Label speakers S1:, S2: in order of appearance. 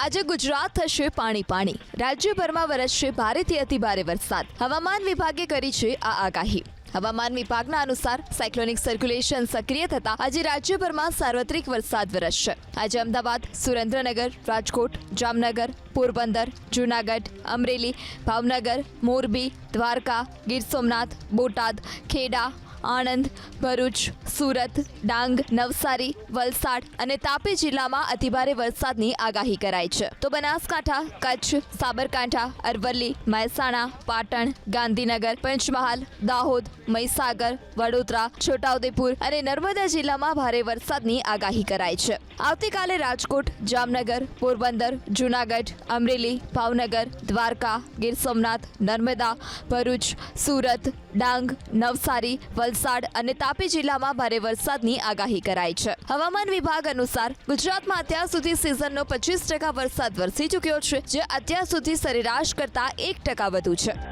S1: આજે ગુજરાત થશે પાણી પાણી। રાજ્યભરમાં વરસશે ભારેથી અતિભારે વરસાદ। હવામાન વિભાગે કરી છે આ આગાહી। હવામાન વિભાગના અનુસાર સાયક્લોનિક સર્ક્યુલેશન સક્રિય થતા આજે રાજ્યભરમાં સાર્વત્રિક વરસાદ વરસશે। આજે અમદાવાદ, સુરેન્દ્રનગર, રાજકોટ, જામનગર, પોરબંદર, જૂનાગઢ, અમરેલી, ભાવનગર, મોરબી, દ્વારકા, ગીર સોમનાથ, બોટાદ, ખેડા, આણંદ, ભરૂચ, સુરત, ડાંગ, નવસારી, વલસાડ અને તાપી જિલ્લામાં અતિભારે વરસાદની આગાહી કરાઈ છે। તો બનાસકાંઠા, કચ્છ, સાબરકાંઠા, અરવલ્લી, મહેસાણા, પાટણ, ગાંધીનગર, પંચમહાલ, દાહોદ, મહીસાગર, વડોદરા, છોટાઉદેપુર અને નર્મદા જિલ્લામાં ભારે વરસાદની આગાહી કરાઈ છે। આવતીકાલે રાજકોટ, જામનગર, પોરબંદર, જૂનાગઢ, અમરેલી, ભાવનગર, દ્વારકા, ગીર સોમનાથ, નર્મદા, ભરૂચ, સુરત, ડાંગ, નવસારી, વલસાડ અને તાપી જિલ્લામાં ભારે વરસાદની આગાહી કરાઈ છે। હવામાન વિભાગ અનુસાર ગુજરાતમાં અત્યાર સુધી સિઝનનો 25% વરસાદ વરસી ચૂક્યો છે, જે અત્યાર સુધી સરેરાશ કરતાં 1% વધુ છે।